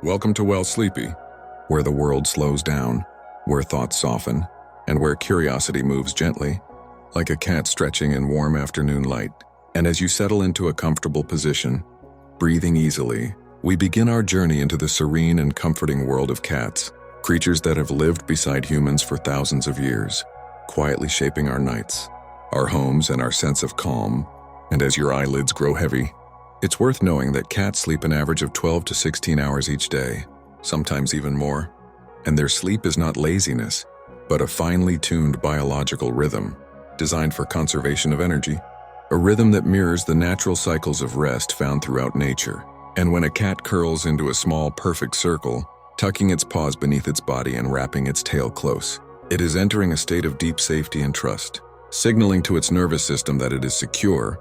Welcome to Well Sleepy, where the world slows down, where thoughts soften, and where curiosity moves gently, like a cat stretching in warm afternoon light. And as you settle into a comfortable position, breathing easily, we begin our journey into the serene and comforting world of cats, creatures that have lived beside humans for thousands of years, quietly shaping our nights, our homes, and our sense of calm. And as your eyelids grow heavy, it's worth knowing that cats sleep an average of 12 to 16 hours each day, sometimes even more. And their sleep is not laziness, but a finely tuned biological rhythm designed for conservation of energy, a rhythm that mirrors the natural cycles of rest found throughout nature. And when a cat curls into a small, perfect circle, tucking its paws beneath its body and wrapping its tail close, it is entering a state of deep safety and trust, signaling to its nervous system that it is secure.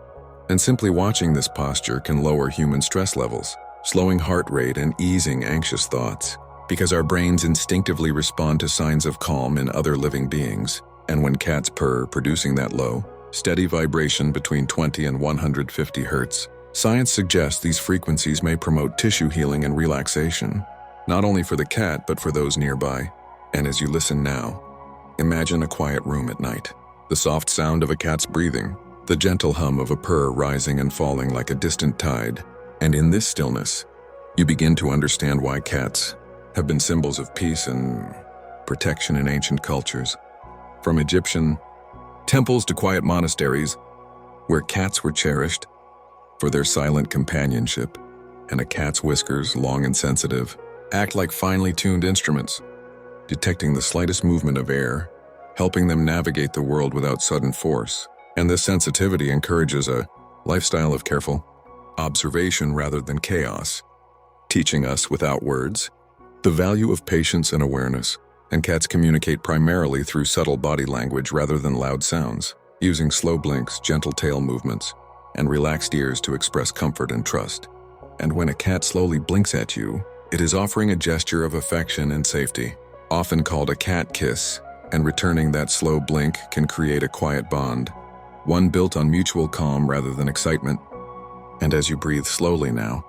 And simply watching this posture can lower human stress levels, slowing heart rate and easing anxious thoughts, because our brains instinctively respond to signs of calm in other living beings. And when cats purr, producing that low, steady vibration between 20 and 150 hertz, science suggests these frequencies may promote tissue healing and relaxation, not only for the cat but for those nearby. And as you listen now, imagine a quiet room at night, the soft sound of a cat's breathing, the gentle hum of a purr rising and falling like a distant tide. And in this stillness, you begin to understand why cats have been symbols of peace and protection in ancient cultures. From Egyptian temples to quiet monasteries, where cats were cherished for their silent companionship, and a cat's whiskers, long and sensitive, act like finely tuned instruments, detecting the slightest movement of air, helping them navigate the world without sudden force. And this sensitivity encourages a lifestyle of careful observation rather than chaos, teaching us without words the value of patience and awareness. And cats communicate primarily through subtle body language rather than loud sounds, using slow blinks, gentle tail movements, and relaxed ears to express comfort and trust. And when a cat slowly blinks at you, it is offering a gesture of affection and safety, often called a cat kiss, and returning that slow blink can create a quiet bond, one built on mutual calm rather than excitement. And as you breathe slowly now,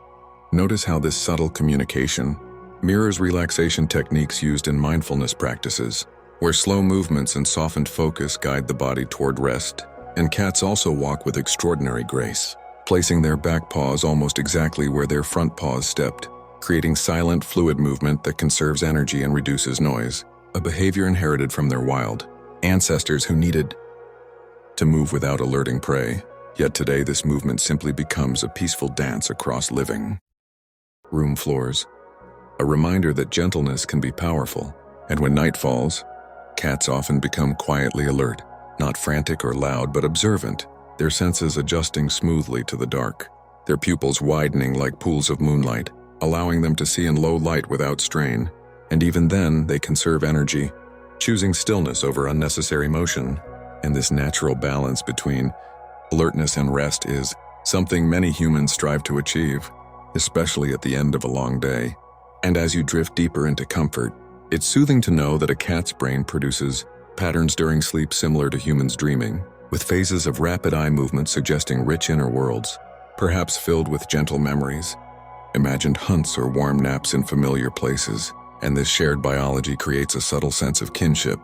notice how this subtle communication mirrors relaxation techniques used in mindfulness practices, where slow movements and softened focus guide the body toward rest. And cats also walk with extraordinary grace, placing their back paws almost exactly where their front paws stepped, creating silent, fluid movement that conserves energy and reduces noise, a behavior inherited from their wild ancestors who needed to move without alerting prey. Yet today this movement simply becomes a peaceful dance across living room floors, a reminder that gentleness can be powerful. And when night falls, cats often become quietly alert, not frantic or loud but observant, their senses adjusting smoothly to the dark, their pupils widening like pools of moonlight, allowing them to see in low light without strain. And even then, they conserve energy, choosing stillness over unnecessary motion. And this natural balance between alertness and rest is something many humans strive to achieve, especially at the end of a long day. And as you drift deeper into comfort, it's soothing to know that a cat's brain produces patterns during sleep similar to humans' dreaming, with phases of rapid eye movement suggesting rich inner worlds, perhaps filled with gentle memories, imagined hunts or warm naps in familiar places. And this shared biology creates a subtle sense of kinship,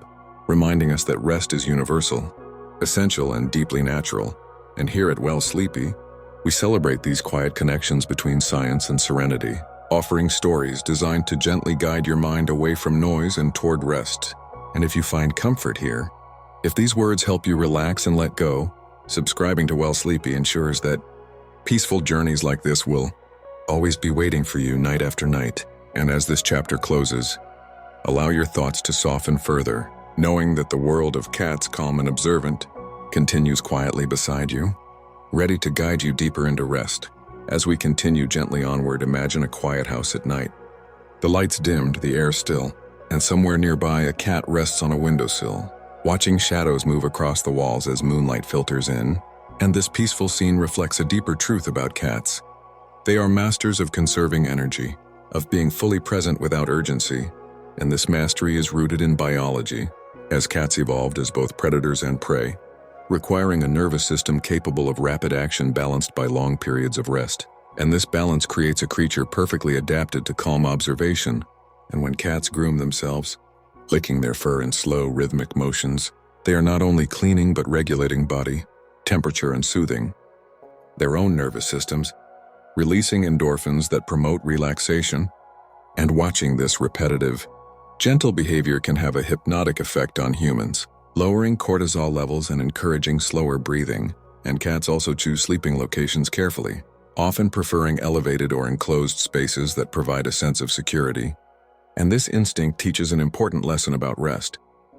reminding us that rest is universal, essential, and deeply natural. And here at Well Sleepy, we celebrate these quiet connections between science and serenity, offering stories designed to gently guide your mind away from noise and toward rest. And if you find comfort here, if these words help you relax and let go, subscribing to Well Sleepy ensures that peaceful journeys like this will always be waiting for you night after night. And as this chapter closes, allow your thoughts to soften further, knowing that the world of cats, calm and observant, continues quietly beside you, ready to guide you deeper into rest. As we continue gently onward, imagine a quiet house at night. The lights dimmed, the air still, and somewhere nearby a cat rests on a windowsill, watching shadows move across the walls as moonlight filters in. And this peaceful scene reflects a deeper truth about cats. They are masters of conserving energy, of being fully present without urgency, and this mastery is rooted in biology, as cats evolved as both predators and prey, requiring a nervous system capable of rapid action balanced by long periods of rest. And this balance creates a creature perfectly adapted to calm observation. And when cats groom themselves, licking their fur in slow, rhythmic motions, they are not only cleaning but regulating body temperature and soothing their own nervous systems, releasing endorphins that promote relaxation. And watching this repetitive, gentle behavior can have a hypnotic effect on humans, lowering cortisol levels and encouraging slower breathing. And cats also choose sleeping locations carefully, often preferring elevated or enclosed spaces that provide a sense of security. And this instinct teaches an important lesson about rest.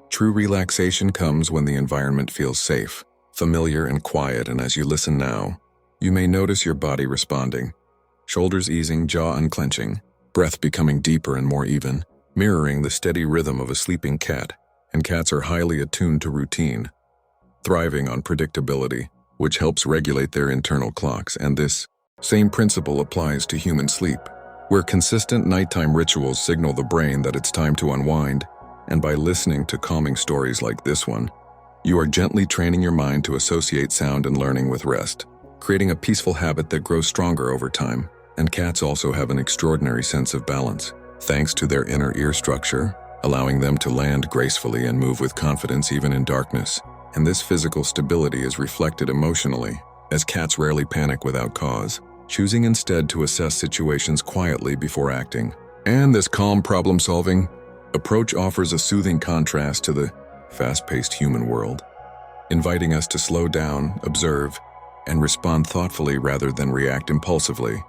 True relaxation comes when the environment feels safe, familiar, and quiet. And as you listen now, you may notice your body responding, shoulders easing, jaw unclenching, breath becoming deeper and more even, mirroring the steady rhythm of a sleeping cat. And cats are highly attuned to routine, thriving on predictability, which helps regulate their internal clocks. And this same principle applies to human sleep, where consistent nighttime rituals signal the brain that it's time to unwind. And by listening to calming stories like this one, you are gently training your mind to associate sound and learning with rest, creating a peaceful habit that grows stronger over time. And cats also have an extraordinary sense of balance, thanks to their inner ear structure, allowing them to land gracefully and move with confidence even in darkness. And this physical stability is reflected emotionally, as cats rarely panic without cause, choosing instead to assess situations quietly before acting. And this calm problem-solving approach offers a soothing contrast to the fast-paced human world, inviting us to slow down, observe, and respond thoughtfully rather than react impulsively.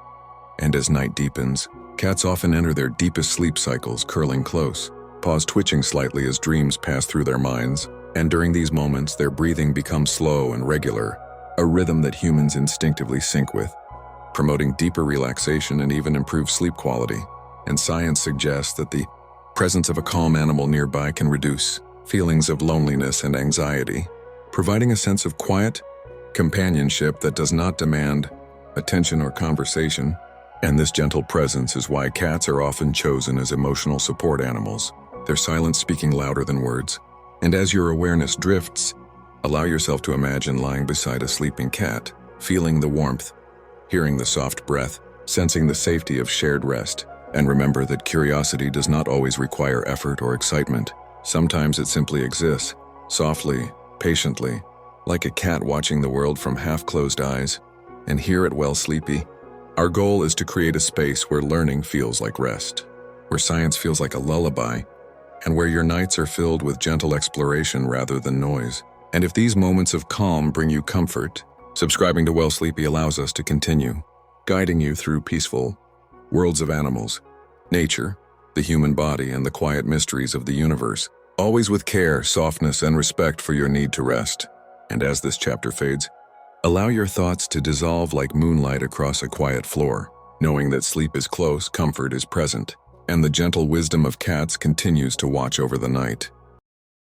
And as night deepens, cats often enter their deepest sleep cycles, curling close, paws twitching slightly as dreams pass through their minds. And during these moments, their breathing becomes slow and regular, a rhythm that humans instinctively sync with, promoting deeper relaxation and even improved sleep quality. And science suggests that the presence of a calm animal nearby can reduce feelings of loneliness and anxiety, providing a sense of quiet companionship that does not demand attention or conversation. And this gentle presence is why cats are often chosen as emotional support animals, their silence speaking louder than words. And as your awareness drifts, allow yourself to imagine lying beside a sleeping cat, feeling the warmth, hearing the soft breath, sensing the safety of shared rest. And remember that curiosity does not always require effort or excitement. Sometimes it simply exists, softly, patiently, like a cat watching the world from half-closed eyes. And here at Well Sleepy, our goal is to create a space where learning feels like rest, where science feels like a lullaby, and where your nights are filled with gentle exploration rather than noise. And if these moments of calm bring you comfort, subscribing to Well Sleepy allows us to continue, guiding you through peaceful worlds of animals, nature, the human body, and the quiet mysteries of the universe, always with care, softness, and respect for your need to rest. And as this chapter fades, allow your thoughts to dissolve like moonlight across a quiet floor, knowing that sleep is close, comfort is present, and the gentle wisdom of cats continues to watch over the night.